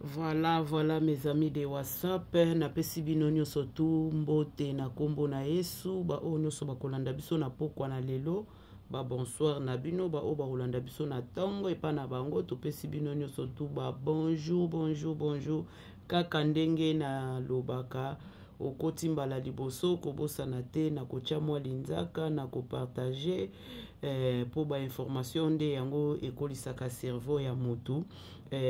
Voilà mes amis de WhatsApp. Napesi bino nyonso tu mbote na kombo na Yesu. Ba o nyonso bakolanda biso na pokwa na lelo. Ba bonsoir na bino. Ba o bakolanda biso na tango epa na bango. Topesi bino nyonso tu ba bonjour. Kaka ndenge na lobaka. Okoti mbala liboso kobosana te na kotia mwa linzaka na kopartager po ba information nde yango ekolisaka cerveau ya motu.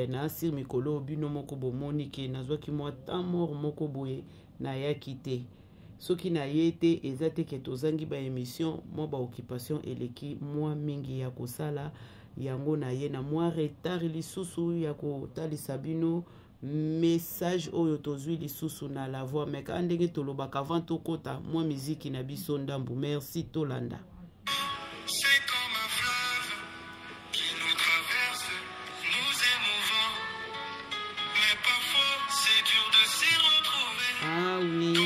Na asir mikolo bino moko bomoni ke nazwaki mwa tamor moko boye na yaki te. Soki na ye te eza te ke tozangi ba émission mwa ba occupation eleki mwa mingi ya kosala yango na ye na mwa retard lisusu ya kotalisa bino message oyo tozwi lisusu na la voix meka ndenge tolobaka avant tokota mwa miziki na biso ndambu. Merci tolanda. Ah oui,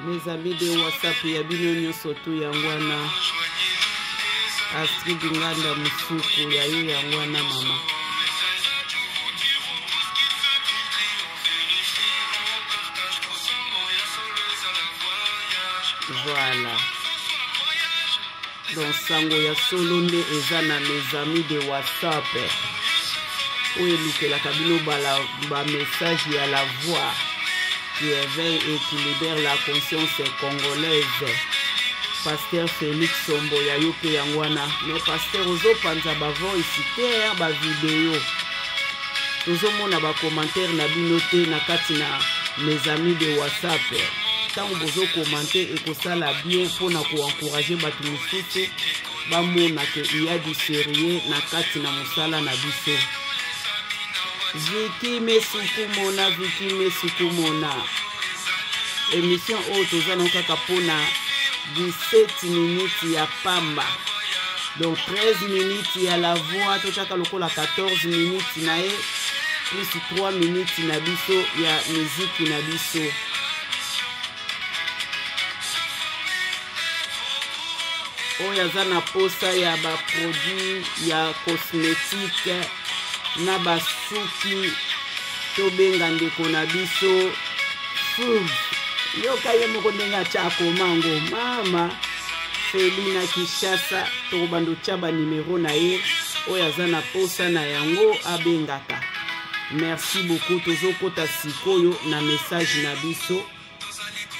mes amis de WhatsApp ya bino nyonso tu yangwana Astrid Nganda Musuku ya yo yangwana mama. Voilà. Donc sango ya solo nde eza na mes amis de WhatsApp. Oye luke la kabino ba message ya la voix qui éveille et qui libère la conscience congolaise. Pasteur Félix Sombo ya yope yangwana. Mais pasteur ozo panza ba voice ter ba vidéo. Tozo mona ba commentaire na bino te na kati na mes amis de WhatsApp. Tango bozo commenter et kosala bien pour na ko encourager batu mususu ba mona ke il y a du sérieux na kati na musala na biso. Viki mesuku mona. Émission o tozana kaka pona 17 minutes ya pamba. Donc 13 minutes ya la voix tochaka lokola 14 minutes na e plus 3 minutes na biso ya musique na biso. Oya zana posa ya ba produit ya cosmétique na basuki tobenga ndeko na biso food yo kaye moko ndenga chako mango mama Felina Kishasa to bando chaba numéro na ye oya zana posa na yango abengaka. Merci beaucoup tozo kota sikoyo na message na biso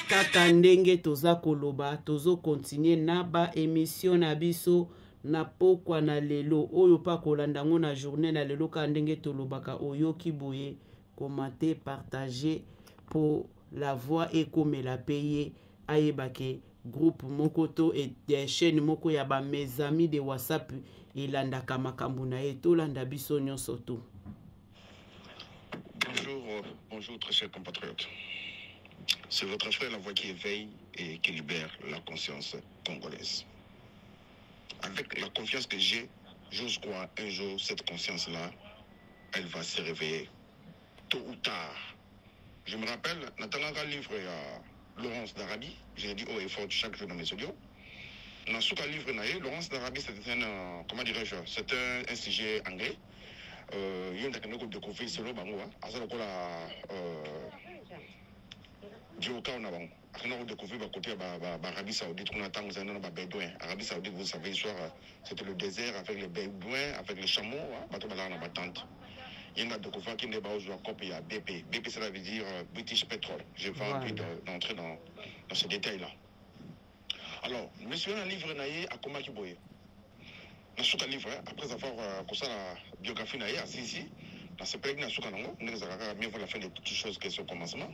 kaka ndenge toza koloba tozo continuer na ba émission na biso na pokwa na lelo oyo pa kolanda ngo na journée na lelo ka ndenge tolobaka oyoki boye commenter partager pour la voix ekomela payer ayebake groupe mokoto et des chaînes moko ya ba mes amis de WhatsApp ilandaka makambo na ye tolanda biso nyonso to. Bonjour très chers compatriotes. C'est votre frère la voix qui éveille et qui libère la conscience congolaise. Avec la confiance que j'ai, j'ose croire un jour cette conscience-là, elle va se réveiller tôt ou tard. Je me rappelle, Nathalie a livré à Laurence d'Arabie, j'ai dit haut et fort chaque jour dans mes audios. Dans ce cas livre, Laurence d'Arabie, c'était un, comment dirais-je, c'est un sujet anglais. Il y a un découvert sur le bango, à ce moment-là, Dioka on a bon. On a découvert côté Arabie Saoudite, on attend que nous bédouins. Arabie Saoudite, vous savez, c'était le désert avec les bédouins, avec les chameaux, bateau là on a battante. Il y a découvert qu'il n'est pas aujourd'hui encore il y a BP. BP ça veut dire British Petrol. J'ai pas envie d'entrer dans ce détail-là. Alors, monsieur un livre naïe à Koma Kiboye. Dans ce livre, après avoir constaté la biographie naïe à Sisi, dans ce pays, nous avons bien voir la fin de toutes choses qui sont au commencement.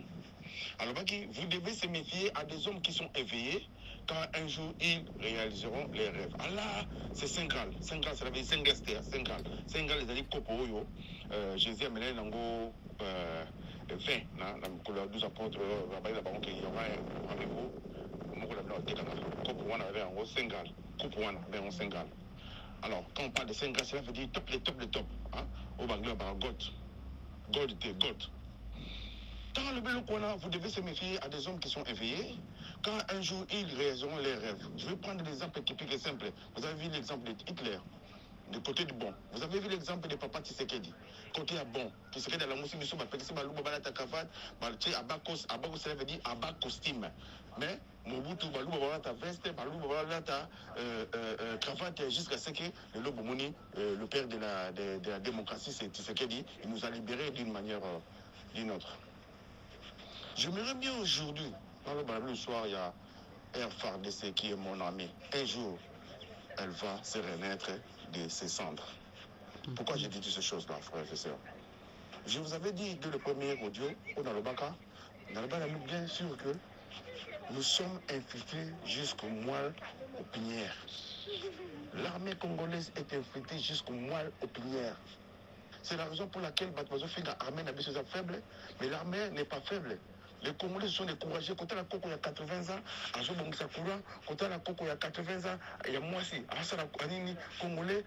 Alors, vous devez se méfier à des hommes qui sont éveillés quand un jour ils réaliseront les rêves. Allah, c'est Sengal. Sengal, ça veut dire Sengester. Sengal. Sengal, les alliés Kopo, Jésus a mené Nango 20, la 12 apôtres, il y aura un rendez-vous. Sengal. Sengal. Alors, quand on parle de Sengal, ça veut dire top, les top. Au Bangla, God. Dans le Belokwana, vous devez se méfier à des hommes qui sont éveillés quand un jour ils réaliseront les rêves. Je vais prendre des exemples typiques et simples. Vous avez vu l'exemple de Hitler. du côté du bon. Vous avez vu l'exemple de Papa Tshisekedi. Côté à bon. Tshisekedi à la moussi, nous Pekisi Balouba Balata Kavat, Abakos, ça veut dire Abak costume. Mais Mobutu Balouba Balata veste, Balouba Balata cravate, jusqu'à ce que le Lobomoni, le père de la démocratie, c'est Tshisekedi, il nous a libérés d'une manière ou d'une autre. J'aimerais bien aujourd'hui, dans le soir, il y a un FARDC qui est mon ami. Un jour, elle va se renaître de ses cendres. Pourquoi j'ai dit toutes ces choses-là, frères et sœurs? Je vous avais dit dès le premier audio, dans le Baka, bien sûr que nous sommes infiltrés jusqu'au moelle opinière. L'armée congolaise est infiltrée jusqu'au moelle opinière. C'est la raison pour laquelle l'armée n'a pas faible, mais l'armée n'est pas faible. Les Congolais sont découragés. Quand la Coco il y a 80 ans, à Zobongsa Koura, quand la Coco il y a 80 ans, il y a moi aussi, à Sara Congolais,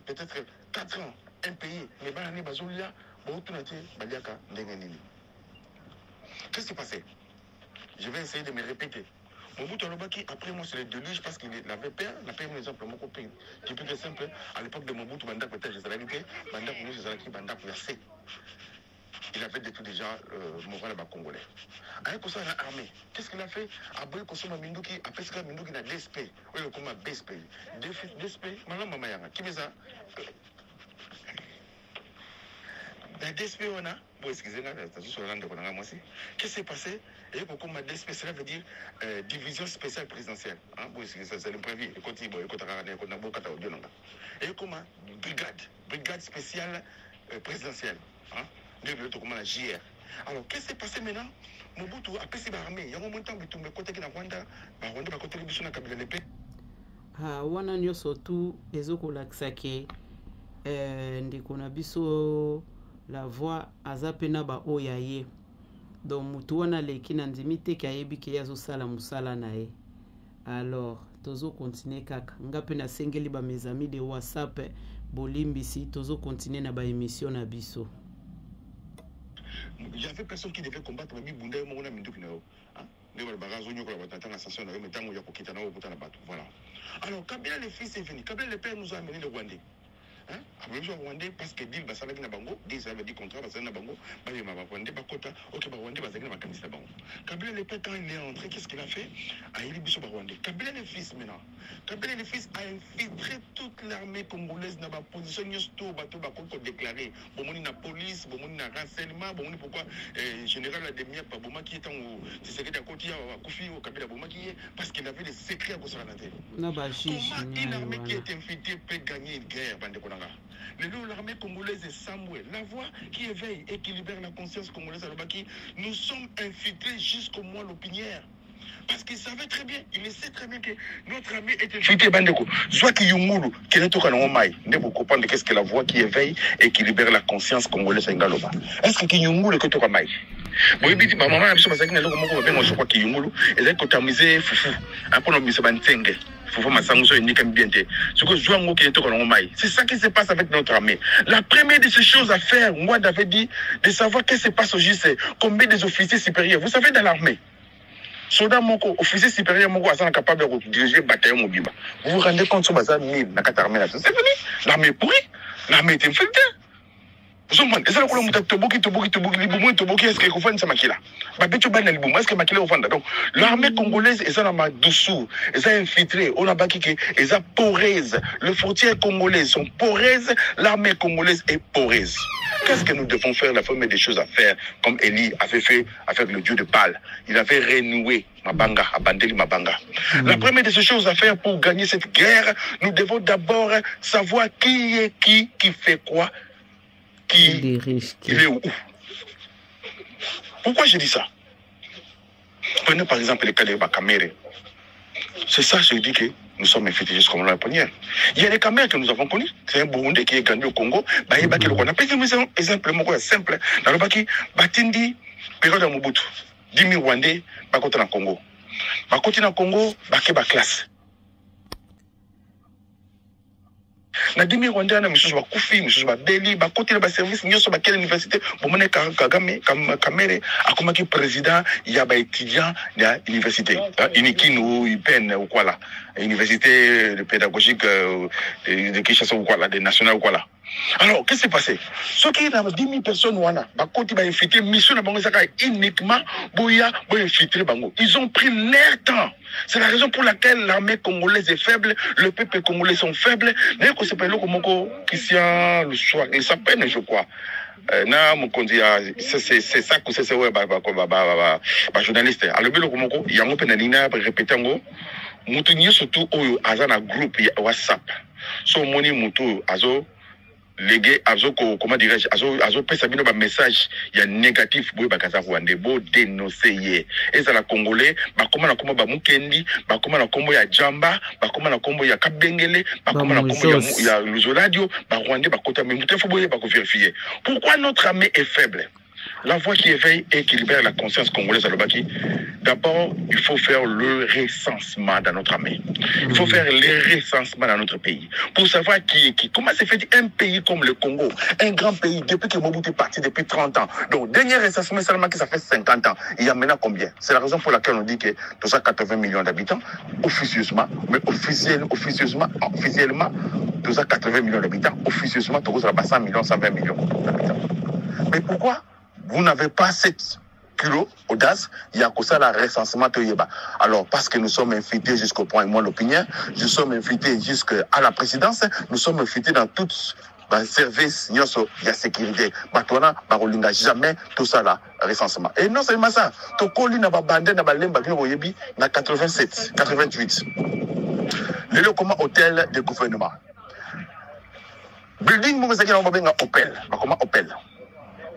peut-être 4 ans, un pays, mais Banani Bazolia, Baliaka, Ndenganini. Qu'est-ce qui s'est passé? Je vais essayer de me répéter. Mobutu Alobaki, après moi, c'est le déluge parce qu'il avait peur. La paix, par exemple, mon copain, qui est plus simple, à l'époque de Mobutu, Bandak, peut-être, je savais que Bandak, nous, je savais que Bandak, versé. Il avait détruit déjà Moral Congolais. Avec ça, l'armée, qu'est-ce qu'il a fait? Après, Kosoma Minduki, après ce qu'il a Minduki, il a DSP. Oui, comment BSP. DSP, Malam Mamayanga, qui met ça? La DSP, on a, bon, excusez-moi, sur la langue de Konanga, moi aussi. Qu'est-ce qui s'est passé? Et comme ma DSP, cela veut dire division spéciale présidentielle. Bon, c'est l'imprévu. Et quand il y a comme brigade spéciale présidentielle. La JR. Alors, qu'est-ce qui s'est passé maintenant? Mobutu a passé l'armée. Il y a un moment où il côté de Rwanda, Rwanda va côté de Kabila Lepe. Wana nyonso tu ezokolakisa ke ndeko na biso la voix aza pe na ba oya ye. Donc mutu wana leki na ndimi te ke ayebi ke azosala mosala na ye. Alors tozo continuer kaka nga pe na sengeli ba mes amis de WhatsApp bolimbisi tozo continuer na ba émission na biso. Il y avait personne qui devait combattre mais Bunda mo na minduki na yo. Voilà. Alors Kabila le fils est venu. Kabila le père nous a amené le Rwandais. Après le Rwandais parce que deal basala na bango, deal ça veut dire contrat basala na bango, ba yema ba Rwandais ba kota, OK ba Rwandais basala na kanisa bango. Kabila le père quand il est entré, qu'est-ce qu'il a fait? Il biso ba Rwandais. Kabila le fils maintenant. Kabila le fils a infiltré toute l'armée congolaise dans ba position nyosto bato ba ko déclarer. Bomoni na police, bomoni na renseignement, bomoni pourquoi général la demi pas boma qui est en c'est que côté à Koufi au Kabila boma qui est parce qu'il avait des secrets à cause de la tête. Na ba chiche. Comment une armée qui est infiltrée peut gagner une guerre bande konanga? L'armée congolaise est Samuel, la voix qui éveille et qui libère la conscience congolaise à l'Obaki. Nous sommes infiltrés jusqu'au moelle opinière. Parce qu'il savait très bien, il sait très bien que notre armée est infiltrée. Soit qui yungulu, qui n'est pas en maille. Ne vous comprenez qu'est-ce que la voix qui éveille et qui libère la conscience congolaise à Ngaloba. Est-ce que yungulu que tu as maille? Moi, je dis, ma maman, je suis allé au je crois qu'il yungulu, et là, quand tu as misé foufou, après, on a mis ce bantenge. C'est ça qui se passe avec notre armée. La première de ces choses à faire, moi j'avais dit, de savoir qu'est-ce qui se passe au JC, combien des officiers supérieurs. Vous savez, dans l'armée, soldat moko, officier supérieur moko, est capable de diriger le bataillon Mobimba. Vous vous rendez compte, c'est 1000 dans cette armée. C'est fini. L'armée est pourrie. L'armée est infectée. Vous comprenez? Et ça, le problème, est-ce qu'il faut faire ça, Makila? Est-ce que Makila va faire? Donc, l'armée congolaise est dans ma dessous, est infiltrée, on a bâti qu'elle est poreuse. Les frontières congolaises sont poreuses, l'armée congolaise est poreuse. Qu'est-ce que nous devons faire? La première des choses à faire, comme Élie avait fait avec le dieu de Baal. Il avait renoué Mabanga, Abandeli Mabanga. La première de ces choses à faire pour gagner cette guerre, nous devons d'abord savoir qui est qui fait quoi. Il est où? Pourquoi je dis ça? Prenez par exemple les cas de Bakamere. C'est ça, je dis que nous sommes infiltrés jusqu'au moment de la poignée. Il y a les caméras que nous avons connus. C'est un Burundais qui est gagné au Congo. On a pris un exemple simple. Dans le Baki, Batindi, période de Mobutu. 10 000 Rwandais, Bakota dans le Congo. Bakota dans le Congo, Bakeba classe. na demi rwanda na misusu bakufi misusu babeli bakotela ba service nyonso bakela université bomone Kagame Kamere akomaki président ya ba étudiant ya université Unikinu UPN ou quoi là université pédagogique de Kinshasa ou quoi là de national ou quoi là. Alors, qu'est-ce qui s'est passé? Ce qui est dans 10 000 personnes, bah, quand ils ont infiltré, mission uniquement, ils ont pris leur temps. C'est la raison pour laquelle l'armée congolaise est faible, le peuple congolais sont faibles. D'ailleurs, c'est pas le Christian, le soir, il s'appelle, je crois. C'est ça que c'est journaliste. Alors, il y a un peu de répéter, il surtout au groupe WhatsApp. So, moni mutu azo légué azo comment dirais-je azo pesa bino ba message ya négatif boye bakaza rwandais bo dénoncer et ça la congolais ba koma na kombo ba mukendi ba koma na kombo ya jamba ba koma na kombo ya kabengele ba koma na kombo ya luzo radio ba rwandais ba kota mais mutefu boye ba ko vérifier pourquoi notre armée est faible. La voix qui éveille et qui libère la conscience congolaise à l'Obaki, d'abord, il faut faire le recensement dans notre armée. Il faut faire le recensement dans notre pays. Pour savoir qui est qui. Comment s'est fait un pays comme le Congo, un grand pays, depuis que Mobutu est parti depuis 30 ans. Donc, dernier recensement, seulement que ça fait 50 ans. Il y a maintenant combien? C'est la raison pour laquelle on dit que 280 millions d'habitants, officieusement, mais officiellement, 280 millions d'habitants, officieusement, 100 millions, 120 millions d'habitants. Mais pourquoi vous n'avez pas 7 kilos audace, il y a que ça la recensement de Yeba. Alors, parce que nous sommes invités jusqu'au point, moi l'opinion, nous sommes invités jusqu'à la présidence, nous sommes invités dans toutes les services, il y a sécurité. Batouana, barolinga, jamais tout ça là, recensement. Et non seulement ça, Tokoli n'a pas bandé, n'a pas lemba, n'a 87, 88. Le comment hôtel de gouvernement. Building, vous avez Opel, comment Opel.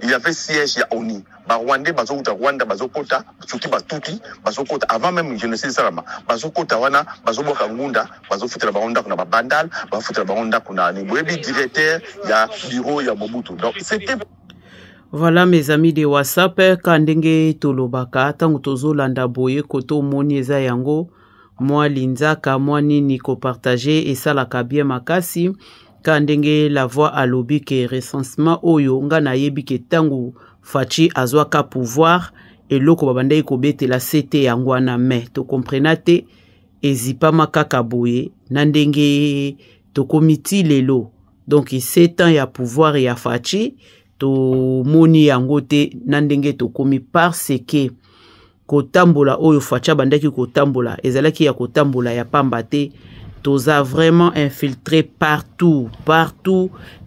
Il y avait siège, il y a ONI. Rwandais, Bazokota, Rwanda, Bazokota, Tsuti, Batuti, Bazokota, avant même le génocide Salama. Bazokota, Wana, Bazoboka Ngunda, Bazofute la Baronda, Kuna Bandal, Bazofute la Baronda, Kuna Nibuebi, directeur, il y a bureau, il y a Mobutu. Donc, c'était. Voilà mes amis de WhatsApp, Kandenge Tolobaka, Tango Tozo Landa Boye, Koto Monieza Yango, moi Linzaka, moi Nini ko partagé, et ça la kabie makasi. Kandenge la voix à lobby ke recensement oyo nga na yebi ke tangu fachi azwaka pouvoir et loko babandai ko bete la CT yangwana me to comprenate ezipa makaka boye nandenge to komiti lelo donc 7 ans ya pouvoir ya fachi to moni yangote nandenge to komi parce que kotambola oyo facha bandaki kotambola ezalaki ya kotambola ya pambate toza vraiment infiltré partout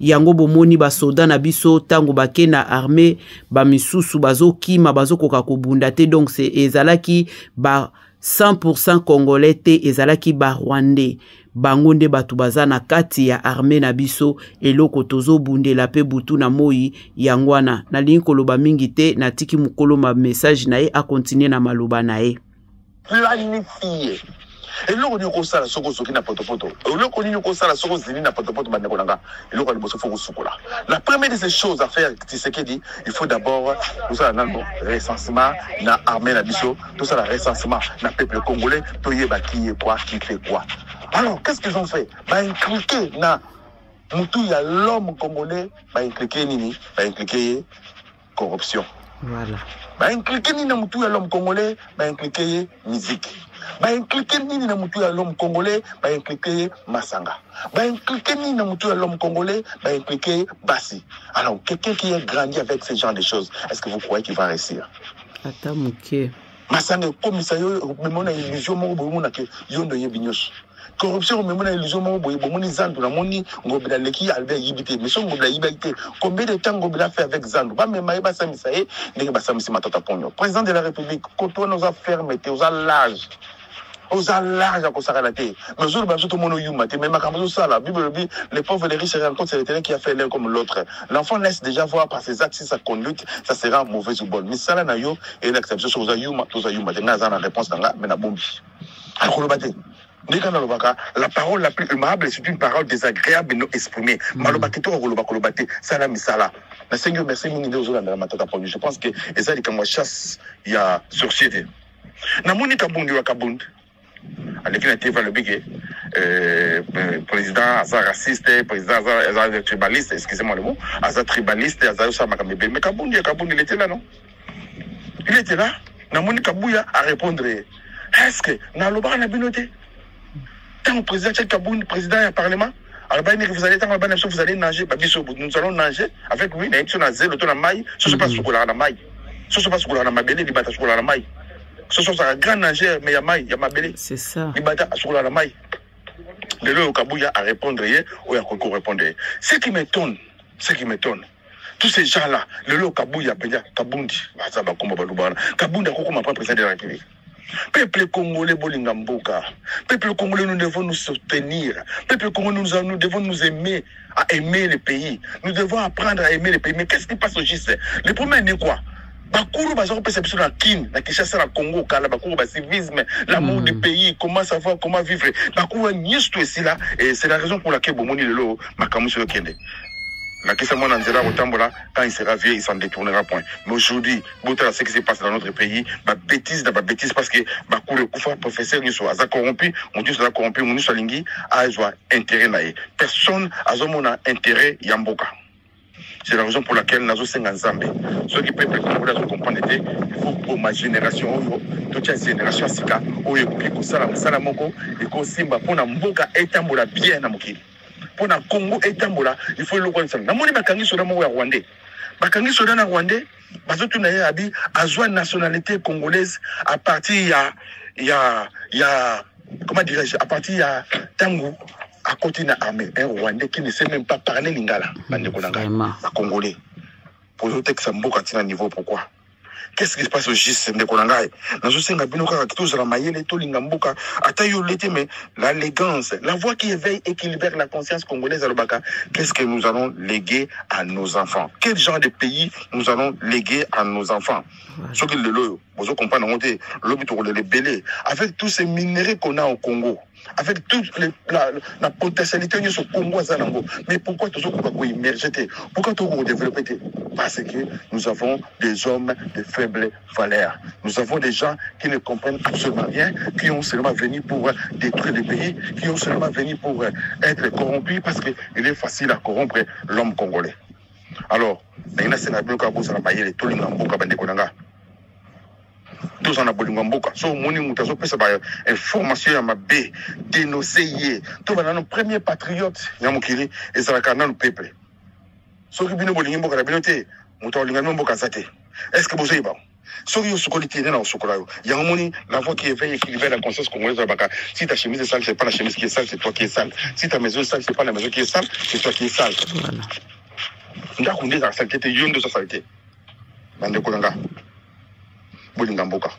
yango bomoni ba soda na biso tango bake na armée ba misusu bazo kima bazo koka kobunda te donc c'est ezalaki ba 100% congolais te ezalaki ba rwandais bangonde batu baza na kati ya armée na biso eloko tozo bundela pe butu na moi yangwana na lingi koloba mingi te na tiki mukolo ma message na ye a continuer na maloba na ye planifié. Et là, on dit que ça, la soko soki na potopoto. Et là, on dit que ça, la soko zini na potopoto bandekolanga. Et là, on dit que faut sokola. La première de ces choses à faire, c'est ce qu'il dit. Il faut d'abord tout ça dans le recensement na armée na biso, tout ça le recensement na peuple congolais, to yeba qui est quoi, qui fait quoi. Alors, qu'est-ce qu'ils ont fait? Bah, impliquer na mutu ya l'homme congolais, bah, impliquer nini, bah, impliquer corruption. Voilà. Bah, impliquer nini na mutu ya l'homme congolais, bah, impliquer musique. Bah, impliquer nini na mutu ya l'homme congolais, bah, impliquer Masanga. Bah, impliquer nini na mutu ya l'homme congolais, bah, impliquer Bassi. Alors, quelqu'un qui a grandi avec ce genre de choses, est-ce que vous croyez qu'il va réussir? Attends, ok. Masanga, comme ça, même on a illusion, on a que yondo yebinyos. Corruption, même on a illusion, on a Zandu, on a moni, on a leki Albert Yibité, mais on a Yibité. Combien de temps on a fait avec Zandu? Bah, mais Maïba Samisae, n'est pas Samisi Matata Pogno. Président de la République, quand on nous a fermé, aux l'âge. Aux large à consacrer. Mais je ne sais pas mon yuma, mais ma camarade ça la Bible dit les pauvres et les riches se rencontrent, c'est l'Éternel qui a fait l'un comme l'autre. L'enfant laisse déjà voir par ses actes si sa conduite, ça sera mauvaise ou bonne. Mais ça là nayo et l'exception sur aux yuma, tous yuma. T'es dans la réponse dans la mais na bombi. Alors le bâté. La parole la plus aimable, c'est une parole désagréable et non exprimée. Malobaketo kolobate, ça misala. Mais Seigneur, merci mini aux autres dans la matata pour je pense que et ça dit quand moi chasse il y a société. Na moni kabundi wa kabundi. Avec la TV le bigué président aza raciste, président aza tribaliste, excusez-moi le mot, aza tribaliste, aza yosa makamebe. Mais Kabundi, il était là, non? Il était là. Namoni Kabouya a répondre. Est-ce que Naloba na binoté? Tant le président Tchèque Kaboun, président du Parlement, vous allez nager, nous allons nager avec lui, nous allons nager, nous allons maille, ce n'est pas ce qu'on a la maille. Ce n'est pas ce qu'on a la maille, il bata sur la maille. Ce sont un grand nageur, mais il y a maille, il y a ma belle. C'est ça. Il bata sur la maille. Le lieu où Kabouya a répondu, ou a répondre. Ce qui m'étonne, tous ces gens-là, le lieu où Kabouya a Kabundi, Kabundi a comment pas président de la République. Peuple congolais Bolingamboka. Peuple congolais, nous devons nous soutenir. Peuple congolais, nous devons nous aimer, à aimer le pays. Nous devons apprendre à aimer le pays. Mais qu'est-ce qui passe au GIS? Le problème est quoi? Bakuru bazaro perception na kin na Kinshasa na Congo kala bakuru ba civisme, l'amour du pays, comment savoir comment vivre. Bakuru nyisto ici là et c'est la raison pour laquelle Bomoni lelo makamuso yokende. La question mon Anzela Otambola, quand il sera vieux, il s'en détournera point. Mais aujourd'hui, ce qui se passe dans notre pays, bêtise parce que Bakoure Koufa, professeur, nous sommes corrompus, on dit que corrompu, nous sommes lingui, a intérêt naïe. Personne a intérêt Yamboka. C'est la raison pour laquelle nous sommes en Zambie. Ceux qui peuvent comprendre, il faut pour ma génération, toute la génération Sika, où il y a Salamoko, et qu'on simba pour Namboka et Tambola bien na Moki. Pour le Congo et Tambola, il faut le voir. Namoni Bakangi Soda Moua Rwandais. Bakangi Soda na Rwandais, Bazotu Naye Abi, a joué nationalité congolaise à partir comment dirais-je, à partir Tango, à côté de l'armée, un Rwandais qui ne sait même pas parler lingala, un Congolais. Pour le texte, c'est un beau niveau, pourquoi? Qu'est-ce qui se passe au GIS de Konangai? Mais l'élégance, la voix qui éveille et qui libère la conscience congolaise à l'Obaka, qu'est-ce que nous allons léguer à nos enfants? Quel genre de pays nous allons léguer à nos enfants? Ce que vous comprenez, avec tous ces minéraux qu'on a au Congo, avec toute la potentialité de ce Congo, mais pourquoi tout ça qu'on immerger? Pourquoi tout qu'on développe? Parce que nous avons des hommes de faible valeur. Nous avons des gens qui ne comprennent absolument rien, qui ont seulement venu pour détruire le pays, qui ont seulement venu pour être corrompus, parce qu'il est facile à corrompre l'homme congolais. Alors, tous en abolinga mboka so moni mutazo pesa ba information ya mabe dénoncer to bana no premier patriote ya mokili ezalaka na le peuple so ki bino bolinga mboka na bino te mutalinga mboka zate est-ce que bozo iba so yo sokolité na osokola yo ya moni la voix qui éveille et qui libère la conscience congolaise baka si ta chemise est sale c'est pas la chemise qui est sale, c'est toi qui es sale. Si ta maison est sale, c'est pas la maison qui est sale, c'est toi qui es sale. Voilà. Ndakunde za saleté yondo sa saleté bande kolanga bolinga mboka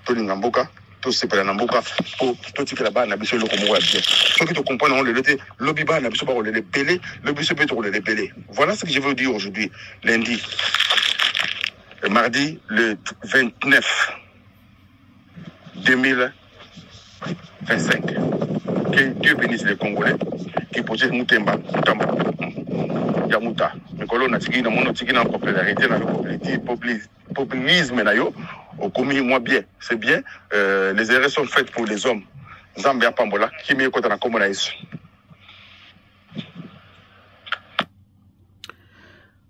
tolinga mboka tosepela na mboka po totikela bana biso eloko moko ya bien soki tocomprendre on le lete lobi bana biso ba rolele belé le biso pe rolele belé. Voilà ce que je veux dire aujourd'hui, lundi, mardi le 29 2025. Que Dieu bénisse les Congolais qui possèdent Moutemba Yamuta. Mais quand on a tigé dans mon tigé dans la popularité, dans le populisme, au commis moins bien. C'est bien. Les erreurs sont faites pour les hommes. Zambia Pambola, qui met contre la communaïs.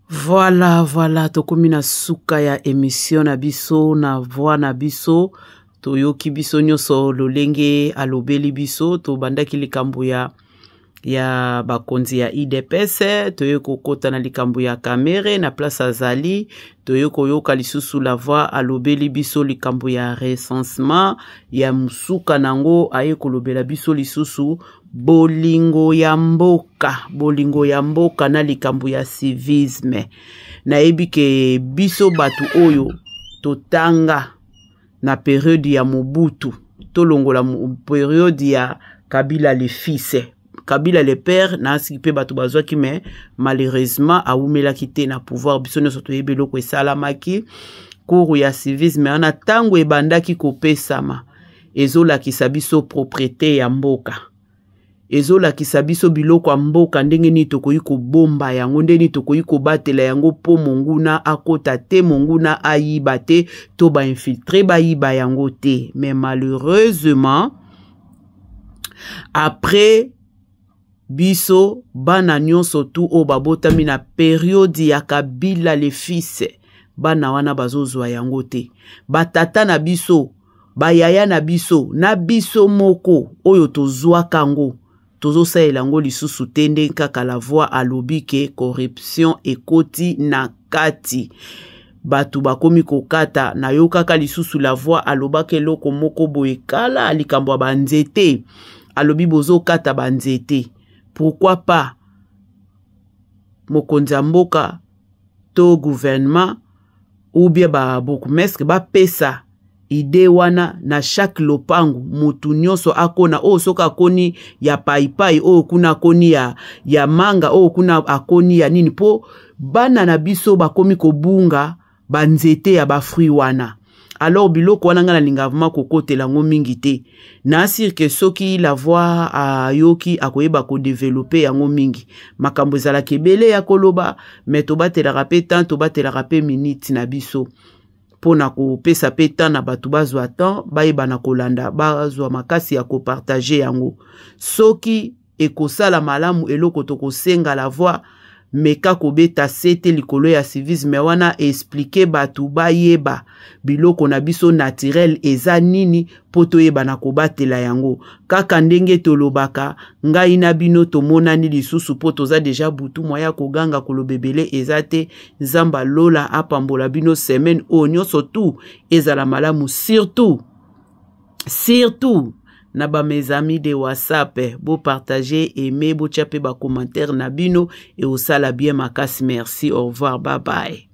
Voilà, tokomi na suka ya émission na biso na voix na biso. Toyoki biso nyoso lolenge alobeli biso to bandaki likambo ya bakonzi ya IDPS toyeko kota na likambo ya kamere na place azali toyeko yoka lisusu la voix alobeli biso likambo ya recensement ya musuka nango ayeko lobela biso lisusu bolingo ya mboka na likambo ya civisme na ebike biso batu oyo totanga na période ya Mobutu tolongola période ya Kabila le fils Kabila le père na sipe batu bazwaki mais malheureusement aumela kite na pouvoir biso nyoso toyebeloko esalamaki kuru ya civisme ana tango ebandaki kopesama ezolakisa biso propriété ya mboka ezolakisa biso biloko ya mboka ndenge nini tokoki kobomba yango ndenge nini tokoki kobatela yango po monguna akota te monguna ayiba te to ba infiltré bayiba yango te mais malheureusement Après biso bana nyonso tu o babotami na periode ya Kabila le fils bana wana bazozwa yango te. Batata na biso, bayaya na biso moko oyo tozwa kango tozo sa elango lisusu tende kaka la voix alobi ke corruption ekoti na kati. Batu bakomi kokata na yo kaka lisusu la voix alobake loko moko boekala alikambo banzete alobi bozo kata banzete. Pourquoi pas mokonzi mboka to gouvernement ou bien ba bourgmestre ba pesa ide wana na chaque lopangu mutu nyonso akona o soka koni ya paipai o kuna koni ya manga o kuna akoni ya nini po bana na biso bakomi kobunga banzete ya bafruit wana. Alors biloko wana nga na lingavuma kokotela ngo mingi te. Na asir ke soki la voix a yoki akoyeba ko développer yango mingi. Makambo ezala kebele ya koloba mais to batela rapé tant to batela rapé minute na biso. Pona ko pesa peta na batu bazwa temps bayeba na kolanda bazwa makasi ya ko partager yango. Soki ekosala malamu eloko to kosenga la voix meka kobeta sete likolo ya civisme wana expliquer batu bayeba biloko na biso naturel eza nini poto yeba na kobatela yango kaka ndenge tolobaka ngai na bino tomonani lisusu poto za deja butu moya koganga kolobebele eza te nzamba lola apambola bino semaine o nyonso tu ezala malamu surtout na ba mes amis de WhatsApp, bo partager, aimer, bo tchaper ba commentaire na bino et au sala bien makasi, merci, au revoir, bye bye.